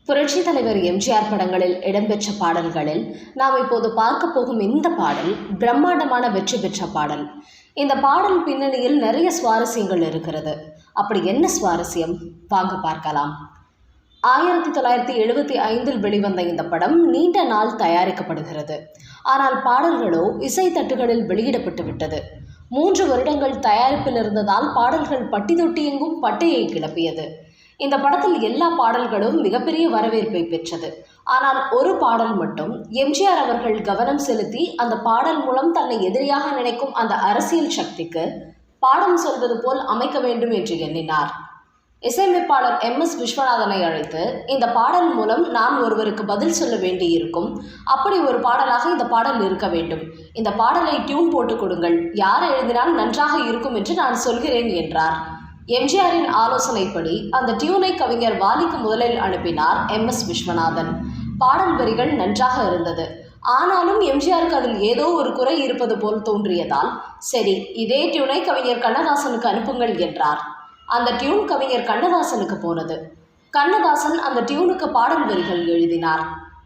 புரட்சி தலைவர் எம்ஜிஆர் படங்களில் இடம்பெற்ற பாடல்களில் நாம் இப்போது பார்க்க போகும் இந்த பாடல் பிரம்மாண்டமான வெற்றி பெற்ற பாடல். இந்த பாடல் பின்னணியில் நிறைய சுவாரஸ்யங்கள் இருக்கிறது. அப்படி என்ன சுவாரஸ்யம்? வாங்க பார்க்கலாம். 1975 வெளிவந்த இந்த படம் நீண்ட நாள் தயாரிக்கப்படுகிறது. ஆனால் பாடல்களோ இசை தட்டுகளில் வெளியிடப்பட்டு விட்டது. 3 வருடங்கள் தயாரிப்பில் இருந்ததால் பாடல்கள் பட்டி தொட்டி எங்கும் பட்டையை கிளப்பியது. இந்த படத்தில் எல்லா பாடல்களும் மிகப்பெரிய வரவேற்பை பெற்றது. ஆனால் ஒரு பாடல் மட்டும் எம்ஜிஆர் அவர்கள் கவனம் செலுத்தி அந்த பாடல் மூலம் தன்னை எதிரியாக நினைக்கும் அந்த அரசியல் சக்திக்கு பாடம் சொல்வது போல் அமைக்க வேண்டும் என்று எண்ணினார். இசையமைப்பாளர் MS விஸ்வநாதனை அழைத்து, இந்த பாடல் மூலம் நான் ஒருவருக்கு பதில் சொல்ல வேண்டியிருக்கும், அப்படி ஒரு பாடலாக இந்த பாடல் இருக்க வேண்டும், இந்த பாடலை டியூன் போட்டு கொடுங்கள், யார் எழுதினால் நன்றாக இருக்கும் என்று நான் சொல்கிறேன் என்றார். எம்ஜிஆரின் ஆலோசனைப்படி அந்த டியூனை கவிஞர் வாலிக்கு முதலில் அனுப்பினார் MS விஸ்வநாதன். பாடல் வரிகள் நன்றாக இருந்தது. ஆனாலும் எம்ஜிஆருக்கு அதில் ஏதோ ஒரு குறை இருப்பது போல் தோன்றியதால், சரி, இதே டியூனை கவிஞர் கண்ணதாசனுக்கு அனுப்புங்கள் என்றார். அந்த டியூன் கவிஞர் கண்ணதாசனுக்கு போனது. கண்ணதாசன் அந்த டியூனுக்கு பாடல் வரிகள் எழுதினார்.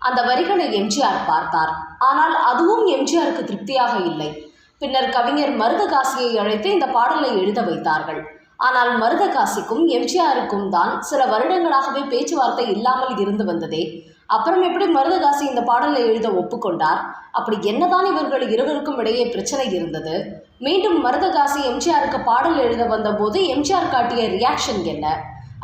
அந்த வரிகளை எம்ஜிஆர் பார்த்தார். ஆனால் அதுவும் எம்ஜிஆருக்கு திருப்தியாக இல்லை. பின்னர் கவிஞர் மருதகாசியை அழைத்து இந்த பாடலை எழுத வைத்தார்கள். ஆனால் மருதகாசிக்கும் எம்ஜிஆருக்கும் தான் சில வருடங்களாகவே பேச்சுவார்த்தை இல்லாமல் இருந்து வந்ததே. அப்புறம் எப்படி மருதகாசி இந்த பாடலை எழுத ஒப்புக்கொண்டார்? அப்படி என்னதான் இவர்கள் இருவருக்கும் இடையே பிரச்சனை இருந்தது? மீண்டும் மருதகாசி எம்ஜிஆருக்கு பாடல் எழுத வந்தபோது எம்ஜிஆர் காட்டிய ரியாக்ஷன் என்ன?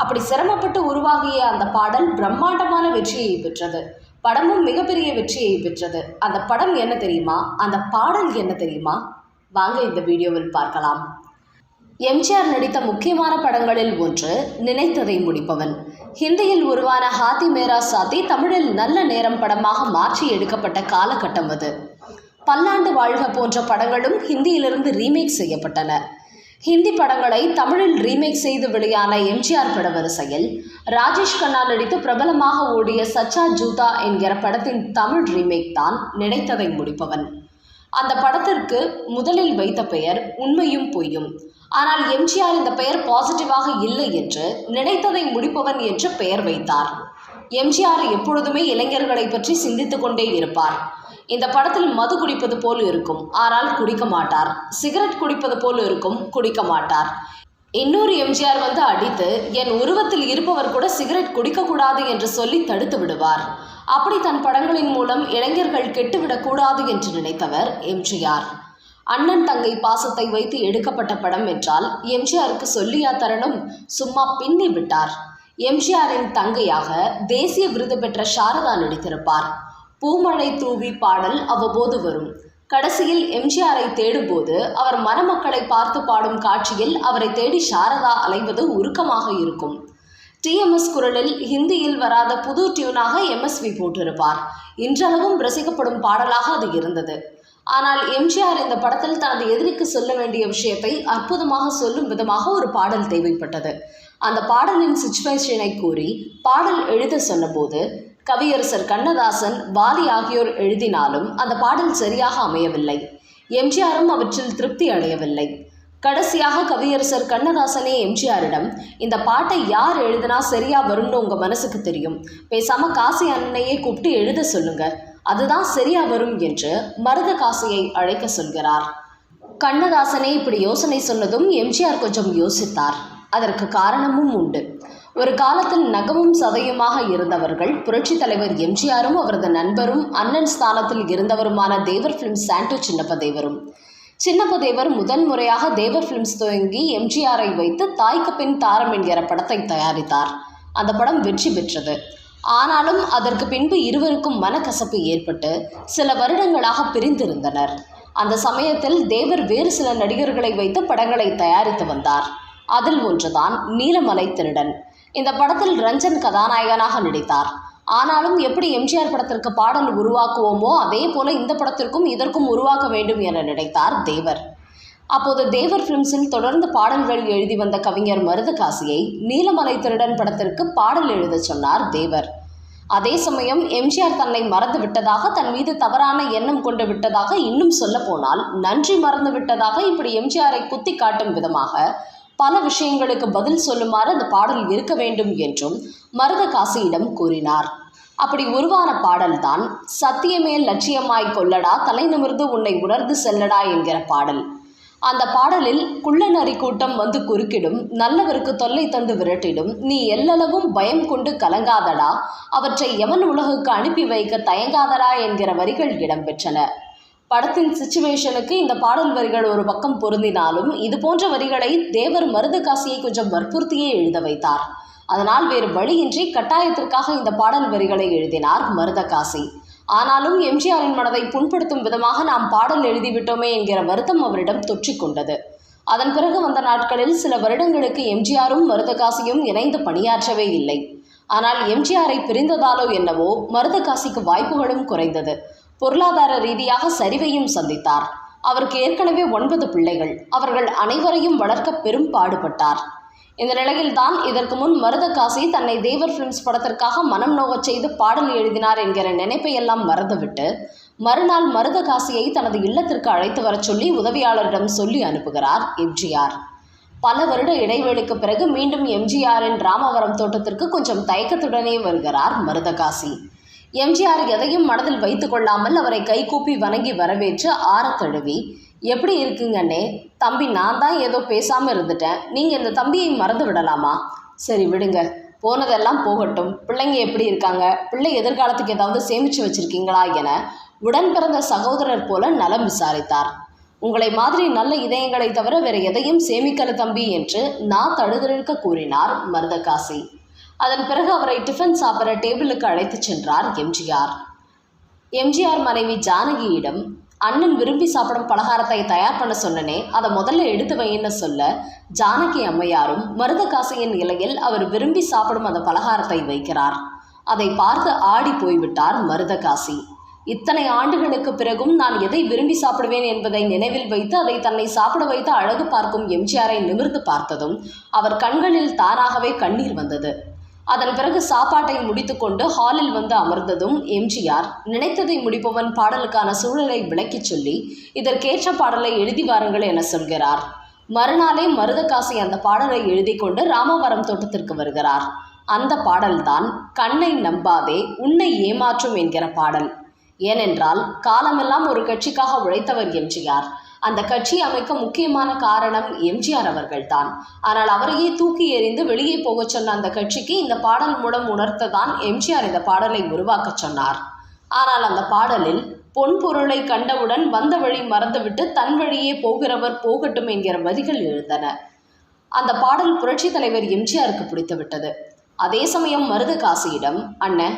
அப்படி சிரமப்பட்டு உருவாகிய அந்த பாடல் பிரம்மாண்டமான வெற்றியை பெற்றது. படமும் மிகப்பெரிய வெற்றியை பெற்றது. அந்த படம் என்ன தெரியுமா? அந்த பாடல் என்ன தெரியுமா? வாங்க இந்த வீடியோவில் பார்க்கலாம். எம்ஜிஆர் நடித்த முக்கியமான படங்களில் ஒன்று நினைத்ததை முடிப்பவன். ஹிந்தியில் உருவான ஹாத்தி மேரா சாத்தி தமிழில் நல்ல நேரம் படமாக மாற்றி எடுக்கப்பட்ட காலகட்டம் அது. பல்லாண்டு வாழ்க போன்ற படங்களும் ஹிந்தியிலிருந்து ரீமேக் செய்யப்பட்டன. ஹிந்தி படங்களை தமிழில் ரீமேக் செய்து வெளியான எம்ஜிஆர் பட வரிசையில் ராஜேஷ் கண்ணா நடித்து பிரபலமாக ஓடிய சச்சா ஜூதா என்கிற படத்தின் தமிழ் ரீமேக் தான் நினைத்ததை முடிப்பவன். அந்த படத்திற்கு முதலில் வைத்த பெயர் உண்மையும் பொய்யும். ஆனால் எம்ஜிஆர் இந்த பெயர் பாசிட்டிவாக இல்லை என்று நினைத்ததை முடிப்பவன் என்று பெயர் வைத்தார். எம்ஜிஆர் எப்பொழுதுமே இளைஞர்களை பற்றி சிந்தித்து கொண்டே இருப்பார். இந்த படத்தில் மது குடிப்பது போல் இருக்கும், ஆனால் குடிக்க மாட்டார். சிகரெட் குடிப்பது போல் இருக்கும், குடிக்க மாட்டார். இன்னொரு எம்ஜிஆர் வந்து அடித்து, என் உருவத்தில் இருப்பவர் கூட சிகரெட் குடிக்கக்கூடாது என்று சொல்லி தடுத்து விடுவார். அப்படி தன் படங்களின் மூலம் இளைஞர்கள் கெட்டுவிடக்கூடாது என்று நினைத்தவர் எம்ஜிஆர். அண்ணன் தங்கை பாசத்தை வைத்து எடுக்கப்பட்ட படம் என்றால் எம்ஜிஆருக்கு சொல்லியா தரணும்? சும்மா பின்னி விட்டார். எம்ஜிஆரின் தங்கையாக தேசிய விருது பெற்ற சாரதா நடித்திருப்பார். பூமழை தூவி பாடல் அவ்வப்போது வரும். கடைசியில் எம்ஜிஆரை தேடும்போது அவர் மணமக்களை பார்த்து பாடும் காட்சியில் அவரை தேடி சாரதா அலைவது உருக்கமாக இருக்கும். TMS குரலில் ஹிந்தியில் வராத புது டியூனாக MSV போட்டிருப்பார். இன்றளவும் ரசிக்கப்படும் பாடலாக அது இருந்தது. ஆனால் எம்ஜிஆர் இந்த படத்தில் தனது எதிரிக்கு சொல்ல வேண்டிய விஷயத்தை அற்புதமாக சொல்லும் விதமாக ஒரு பாடல் தேவைப்பட்டது. அந்த பாடலின் சிச்சுவேஷனை கூறி பாடல் எழுத சொன்னபோது கவியரசர் கண்ணதாசன், வாலி ஆகியோர் எழுதினாலும் அந்த பாடல் சரியாக அமையவில்லை. எம்ஜிஆரும் அவற்றில் திருப்தி அடையவில்லை. கடைசியாக கவியரசர் கண்ணதாசனே எம்ஜிஆரிடம், இந்த பாட்டை யார் எழுதினா சரியா வரும்னு உங்க மனசுக்கு தெரியும், பேசாம காசி அண்ணனையே கூப்பிட்டு எழுத சொல்லுங்க, அதுதான் சரியா வரும் என்று மருதகாசியை அழைக்க சொல்கிறார். கண்ணதாசனே இப்படி யோசனை சொன்னதும் எம்ஜிஆர் கொஞ்சம் யோசித்தார். அதற்கு காரணமும் உண்டு. ஒரு காலத்தில் நகமும் சதையுமாக இருந்தவர்கள் புரட்சி தலைவர் எம்ஜிஆரும் அவரது நண்பரும் அண்ணன் ஸ்தானத்தில் இருந்தவருமான தேவர் பிலிம்ஸ் சாண்டோ சின்னப்பதேவரும். சின்னப்பதேவர் முதன்முறையாக தேவர் பிலிம்ஸ் துவங்கி எம்ஜிஆரை வைத்து தாய்க்கு பின் தாரம் என்கிற படத்தை தயாரித்தார். அந்த படம் வெற்றி பெற்றது. ஆனாலும் அதற்கு பின்பு இருவருக்கும் மனக்கசப்பு ஏற்பட்டு சில வருடங்களாக பிரிந்திருந்தனர். அந்த சமயத்தில் தேவர் வேறு சில நடிகர்களை வைத்து படங்களை தயாரித்து வந்தார். அதில் ஒன்றுதான் நீலமலை திருடன். இந்த படத்தில் ரஞ்சன் கதாநாயகனாக நடித்தார். ஆனாலும் எப்படி எம்ஜிஆர் படத்திற்கு பாடல் உருவாக்குவோமோ அதே போல இந்த படத்திற்கும் இதற்கும் உருவாக்க வேண்டும் என நினைத்தார் தேவர். அப்போது தேவர் பிலிம்ஸில் தொடர்ந்து பாடல்கள் எழுதி வந்த கவிஞர் மருதகாசியை நீலமலை திருடன் படத்திற்கு பாடல் எழுத சொன்னார் தேவர். அதே சமயம் எம்ஜிஆர் தன்னை மறந்து விட்டதாக, தன் மீது தவறான எண்ணம் கொண்டு விட்டதாக, இன்னும் சொல்ல போனால் நன்றி மறந்து விட்டதாக, இப்படி எம்ஜிஆரை குத்தி காட்டும் விதமாக பல விஷயங்களுக்கு பதில் சொல்லுமாறு அந்த பாடல் இருக்க வேண்டும் என்றும் மருதகாசியிடம் கூறினார். அப்படி உருவான பாடல்தான் சத்தியமே லட்சியமாய் கொள்ளடா தலை நிமிர்ந்து உன்னை உணர்ந்து செல்லடா என்கிற பாடல். அந்த பாடலில் குள்ளநரி கூட்டம் வந்து குறுக்கிடும், நல்லவருக்கு தொல்லை தந்து விரட்டிடும், நீ எல்லளவும் பயம் கொண்டு கலங்காதடா, அவற்றை எவன் உலகுக்கு அனுப்பி வைக்க தயங்காதடா என்கிற வரிகள் இடம்பெற்றன. படத்தின் சிச்சுவேஷனுக்கு இந்த பாடல் வரிகள் ஒரு பக்கம் பொருந்தினாலும் இது போன்ற வரிகளை தேவர் மருதகாசியை கொஞ்சம் வற்புறுத்தியே எழுத வைத்தார். அதனால் வேறு வழியின்றி கட்டாயத்திற்காக இந்த பாடல் வரிகளை எழுதினார் மருதகாசி. ஆனாலும் எம்ஜிஆரின் மனதை புண்படுத்தும் விதமாக நாம் பாடல் எழுதிவிட்டோமே என்கிற வருத்தம் அவரிடம் தொற்றிக்கொண்டது. அதன் பிறகு வந்த நாட்களில் சில வருடங்களுக்கு எம்ஜிஆரும் மருதகாசியும் இணைந்து பணியாற்றவே இல்லை. ஆனால் எம்ஜிஆரை பிரிந்ததாலோ என்னவோ மருதகாசிக்கு வாய்ப்புகளும் குறைந்தது. பொருளாதார ரீதியாக சரிவையும் சந்தித்தார். அவருக்கு ஏற்கனவே 9 பிள்ளைகள். அவர்கள் அனைவரையும் வளர்க்க பெரும் பாடுபட்டார். இந்த நிலையில்தான் இதற்கு முன் மருதகாசி தன்னை தேவர் ஃபிலிம்ஸ் படத்திற்காக மனம் நோகச் செய்து பாடல் எழுதினார் என்கிற நினைப்பையெல்லாம் மறந்துவிட்டு மறுநாள் மருதகாசியை தனது இல்லத்திற்கு அழைத்து வர சொல்லி உதவியாளரிடம் சொல்லி அனுப்புகிறார் எம்ஜிஆர். பல வருட இடைவெளிக்கு பிறகு மீண்டும் எம்ஜிஆரின் ராமவரம் தோட்டத்திற்கு கொஞ்சம் தயக்கத்துடனே வருகிறார் மருதகாசி. எம்ஜிஆர் எதையும் மனதில் வைத்து கொள்ளாமல் அவரை கைகூப்பி வணங்கி வரவேற்று ஆறத் தழுவி, எப்படி இருக்குங்கண்ணே? தம்பி, நான் தான் ஏதோ பேசாமல் இருந்துட்டேன். நீங்கள் இந்த தம்பியை மறந்து விடலாமா? சரி விடுங்க, போனதெல்லாம் போகட்டும். பிள்ளைங்க எப்படி இருக்காங்க? பிள்ளை எதிர்காலத்துக்கு ஏதாவது சேமித்து வச்சுருக்கீங்களா என உடன் பிறந்த சகோதரர் போல நலம் விசாரித்தார். உங்களை மாதிரி நல்ல இதயங்களை தவிர வேறு எதையும் சேமிக்கல தம்பி என்று நான் தழுதழுக்க கூறினார் மருதகாசி. அதன் பிறகு அவரை டிஃபன் சாப்பிட டேபிளுக்கு அழைத்து சென்றார் எம்ஜிஆர். எம்ஜிஆர் மனைவி ஜானகியிடம், அண்ணன் விரும்பி சாப்பிடும் பலகாரத்தை தயார் பண்ண சொன்னனே, அதை முதல்ல எடுத்து வைன்னு சொல்ல ஜானகி அம்மையாரும் மருதகாசியின் இலையில் அவர் விரும்பி சாப்பிடும் அந்த பலகாரத்தை வைக்கிறார். அதை பார்த்து ஆடி போய்விட்டார் மருதகாசி. இத்தனை ஆண்டுகளுக்கு பிறகும் நான் எதை விரும்பி சாப்பிடுவேன் என்பதை நினைவில் வைத்து அதை தன்னை சாப்பிட வைத்து அழகு பார்க்கும் எம்ஜிஆரை நிமிர்ந்து பார்த்ததும் அவர் கண்களில் தானாகவே கண்ணீர் வந்தது. அதன் பிறகு சாப்பாட்டை முடித்துக்கொண்டு ஹாலில் வந்து அமர்ந்ததும் எம்ஜிஆர் நினைத்ததை முடிப்பவன் பாடலுக்கான சூழலை விளக்கிச் சொல்லி இதற்கேற்ற பாடலை எழுதி வாருங்கள் என சொல்கிறார். மறுநாளே மருதகாசி அந்த பாடலை எழுதி கொண்டு ராமவரம் தோட்டத்திற்கு வருகிறார். அந்த பாடல்தான் கண்ணை நம்பாதே உன்னை ஏமாற்றும் என்கிற பாடல். ஏனென்றால் காலமெல்லாம் ஒரு கட்சிக்காக உழைத்தவர் எம்ஜிஆர். அந்த கட்சி அமைக்க முக்கியமான காரணம் எம்ஜிஆர் அவர்கள்தான். ஆனால் அவரையே தூக்கி எறிந்து வெளியே போகச் சொன்ன அந்த கட்சிக்கு இந்த பாடல் மூலம் உணர்த்ததான் எம்ஜிஆர் இந்த பாடலை உருவாக்க சொன்னார். ஆனால் அந்த பாடலில் பொன் பொருளை கண்டவுடன் வந்த வழி மறந்துவிட்டு தன் வழியே போகிறவர் போகட்டும் என்கிற வரிகள் எழுந்தன. அந்த பாடல் புரட்சி தலைவர் எம்ஜிஆருக்கு பிடித்துவிட்டது. அதே சமயம் மருதகாசியிடம், அண்ணன்,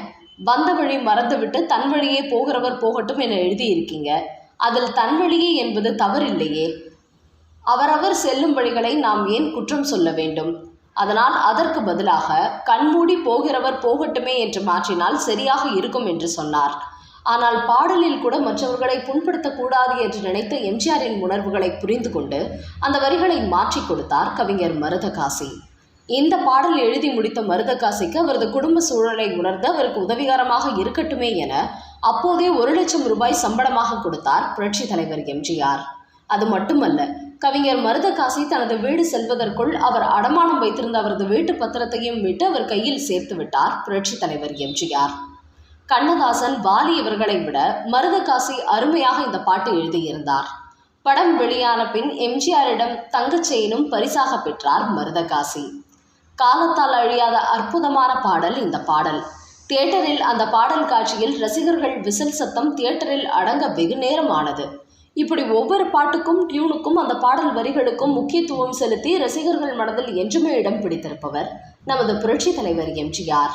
வந்த வழி மறந்துவிட்டு தன் வழியே போகிறவர் போகட்டும் என எழுதியிருக்கீங்க, அதில் தன் வழியே என்பது தவறில்லையே. அவரவர் செல்லும் வழிகளை நாம் ஏன் குற்றம் சொல்ல வேண்டும்? அதனால் அதற்கு பதிலாக கண்மூடி போகிறவர் போகட்டுமே என்று மாற்றினால் சரியாக இருக்கும் என்று சொன்னார். ஆனால் பாடலில் கூட மற்றவர்களை புண்படுத்தக்கூடாது என்று நினைத்த எம்ஜிஆரின் உணர்வுகளை புரிந்து கொண்டு அந்த வரிகளை மாற்றி கொடுத்தார் கவிஞர் மருதகாசி. இந்த பாடல் எழுதி முடித்த மருதகாசிக்கு அவரது குடும்ப சூழலை உணர்ந்து அவருக்கு உதவிகரமாக இருக்கட்டுமே என அப்போதே 1 லட்சம் ரூபாய் சம்பளமாக கொடுத்தார் புரட்சி தலைவர் எம்ஜிஆர். அது மட்டுமல்ல, கவிஞர் மருதகாசி தனது வீடு செல்வதற்குள் அவர் அடமானம் வைத்திருந்த அவரது வீட்டு பத்திரத்தையும் விட்டு அவர் கையில் சேர்த்து விட்டார் புரட்சி தலைவர் எம்ஜிஆர். கண்ணதாசன், வாலி இவர்களை விட மருதகாசி அருமையாக இந்த பாட்டு எழுதியிருந்தார். படம் வெளியான பின் எம்ஜிஆரிடம் தங்கச்செயினும் பரிசாக பெற்றார் மருதகாசி. காலத்தால் அழியாத அற்புதமான பாடல் இந்த பாடல். தியேட்டரில் அந்த பாடல் காட்சியில் ரசிகர்கள் விசில் சத்தம் தியேட்டரில் அடங்க வெகு நேரம் ஆனது. இப்படி ஒவ்வொரு பாட்டுக்கும் டியூனுக்கும் அந்த பாடல் வரிகளுக்கும் முக்கியத்துவம் செலுத்தி ரசிகர்கள் மனதில் என்றுமே இடம் பிடித்திருப்பவர் நமது புரட்சி தலைவர் எம்ஜிஆர்.